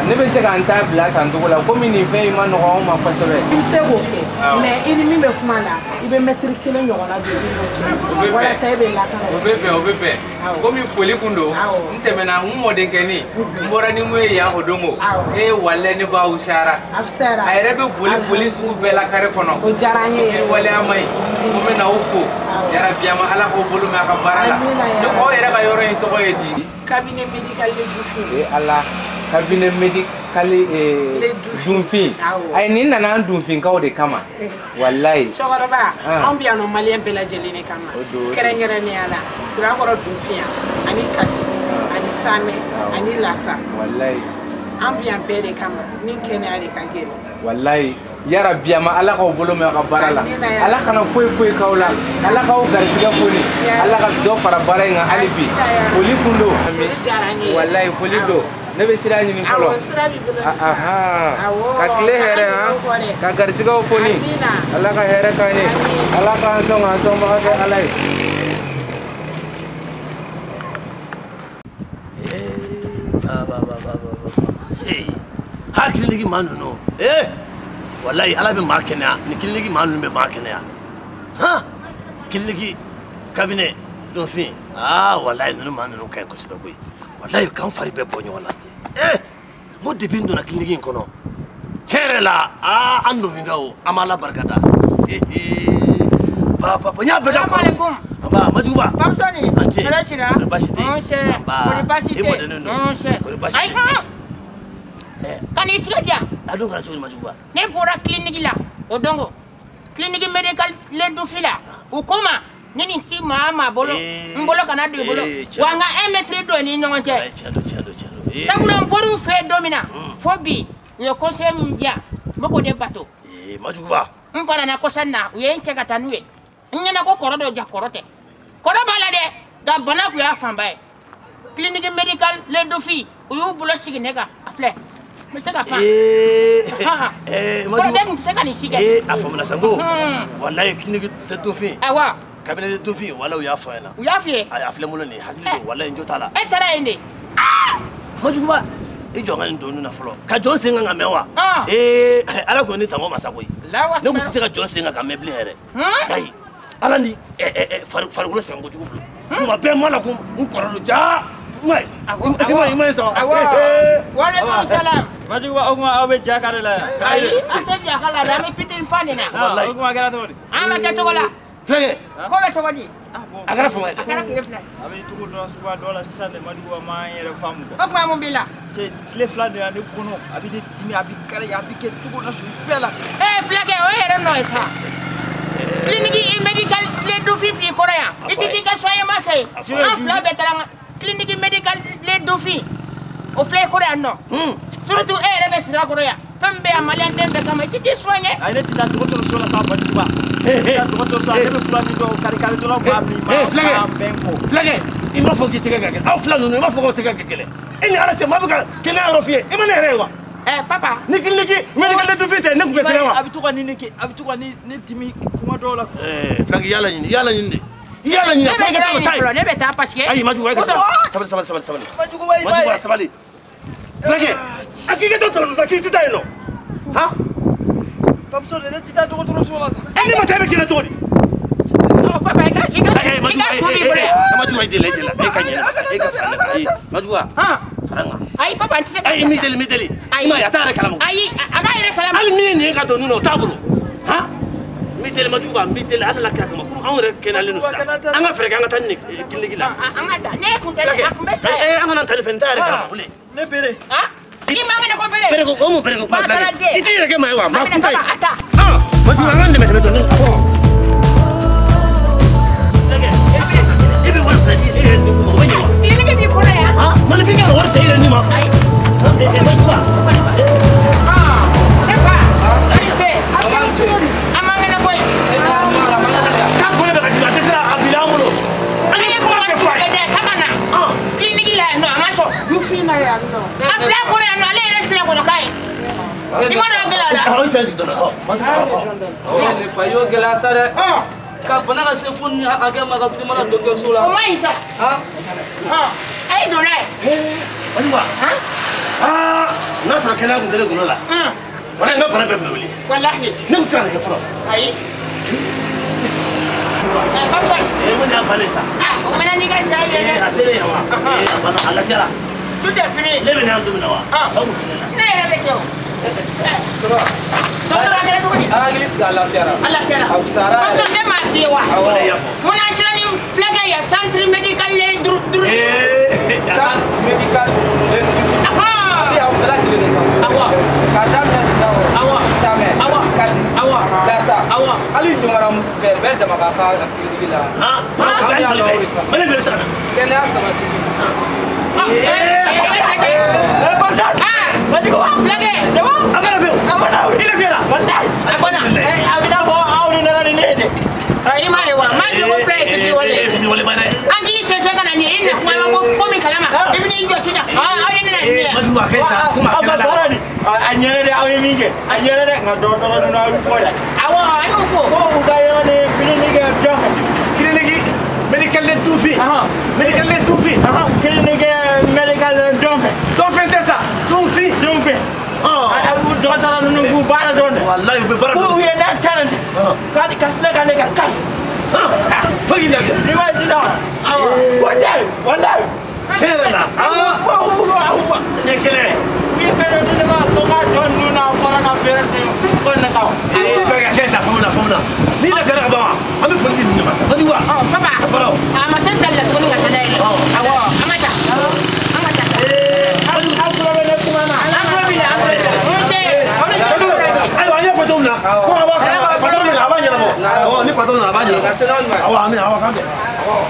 Never say I'm tired black and do like coming in very man or home of person. You say, okay, enemy of Mala, even metric killing your one. What I say, like Gomi fully kundo, Intemena, more than Kenny, more anyway, Yahodomo, eh, Waleni Bausara. I rebel police who Bella Caracono, Jarani, Waliamai, women of Fu, Yarabiama, Alaho Bulumaka Barala, the oil I into Oedi, cabinet medical Allah. Cabinet medically Dunfing. I need an Dunfing called the Kama. Wallahi. Chogaraba, Ambiano Malian Bella Jelini Kama, Kerengeraniana, Siragoro Dunfia, Ani Kati, Ani Same, Ani Lassa. Wallahi. Ambian Bede Kama, Ninkena Kagel. Wallahi. Yara Biama, Alaka Bolomaka Barala, Alaka Fui Kaula, Alaka Garcia Fuli, Alaka Do para Baranga Alibi, Polipundo, Wallahi Polido. Never see that in color. Aha. Kakle, Kagarsigo Funi, Alaka Herakani, Alaka Song, Alai. Hey, how can you man know? Eh? Wallahi, I'll be marking ya. Nikiligi man be marking ya. Huh? Kiligi cabinet don't think. Ah, wallahi, no man no can cosplay. Wallahi, you can't find a bonny one. Eh? What depends on a killing in Kono? Cherela, ah, I'm moving out. Amala Bargada. Papa, Ponya Bedako. Majuba, Papsoni, Angelina, can you tell ya? I don't have to Majuba. Name for a clinic, Odongo. Clinic medical Ledufila, Ukoma, Nini Mama Bolo, Mbolo Canada, Wanga Emetri doing no one. Some Boru Fair Domina, Fobi, your consent, ya, Boko de Bato. Majuba, Mpana Cosana, we ain't check at a new. Nina go corridor Jacorote. Corabalade, the Bonaguia fan by clinic medical Ledofi, you blushing nega, a flare. Mr. What them second is she get a from Nasango? One like clinic Ledofi. Awa, Cabinet Ledofi, while we are for we have here. I have Lemolani, while in Jotala. Enter Ah! Majuba, a Johan Donuna floor. Cajon singing a mewa. Eh, I don't go need a Momasaway. No one say a John singer can maybe hear it. Alani, Farulos and Godu. You are Ben Malacum, Unkoroja. Why? What about Salam? What do you want over Jacarella? I take Jacala, I'm a pit in Fanina. I'm a Jatola. Play it. Come at somebody. I got from it. I mean, $2 Sunday, Madua, my family. Of my mobila. Slave Flanders and Ukono. I be the Timmy, I be carry, I be $2 Bella. Eh, Flagge, I don't know it's clinic medical Ledofi Korea. If you think I saw a market, clinic medical Ledofi or Flay Korea, no. So to air a Korea. Fembe a Malian Temple come. It is one. I let that go to the solar South. Hey, what was Flag, you must forget again. I'll flag you, must forget again. Any other Mabaka, can I offer you? Papa, Nicky, medical defeat, and never have to one Nicky, I've to one need me, Kumadola. Yalan, never tap us here. I imagine somebody. I can get to die, no? Huh? Papa, let's go to the solar. I never take it at all. Oh, Papa, I got I Papa, I immediately. I mean, I don't know, Tablo. Huh? Middle Majuba, middle Alakama, can I lose? I'm afraid I'm not a Nick. I'm not a telephone. Huh? I'm na ya no. Afla ko na ale ele sira ko kai. Ni mo na gela la. Oh, isa dito na. Oh, mas. Oh, ni fayo gela sare. Ka bana ka se fun aga ma ka se mala dogo sula. O mai sa. Ha? Ha. Ai do nai. Wani ba? Ha? Ah, nasara kana kun gele gulola. Wala nga para bebe wili. Wallahi. Ne kutsana ke foro. Ai. Papa. Mo na balesa. Ah, o mana ni ka jai le. Asere yawa. Bana ala fiara. Tout est fini. Lebe na ndo na wa. Ne era beto. Sura. Doctor agora tu ni. Aglis ga la fiara. Allah fiara. Absara. Papa te ma fiwa. Wala yafo. Mon assurani flaga ya centre médical le dur. Centre médical. Ah. Ya opera tele ne. Awa. Kadam na sawo. Awa. Same. Awa. Kati. Awa. Dasa. Awa. Ali ndongara be da maka akili la. Ha? Mana be sana. Kenya sabati. Medical Dunfing. Medical Dunfing. Medical Dunfing. Dunfing c'est ça. Dunfing. Dunfing. Aku doctor nunggu bara don. Wallahi be bara. Ku ye na talent. Kadi kasna kan ka kas. Fagi dia. Ni wa dina. Wallahi. Chelala. Ne kele. Ku ye fere de ma so ka don nuna corona virus ko na ka. Fega kesa famuna. Ni la fera ba. Ami fundi ni masa. Wadi wa. Papa. Faro. Ama senta la ko ni ka dai. Awa. Amata. Ayo anya foto na. Ko aba ka. Foto na aba nyala mo. Oh, ni foto na aba nyala. Awa ami awa ka. Oh.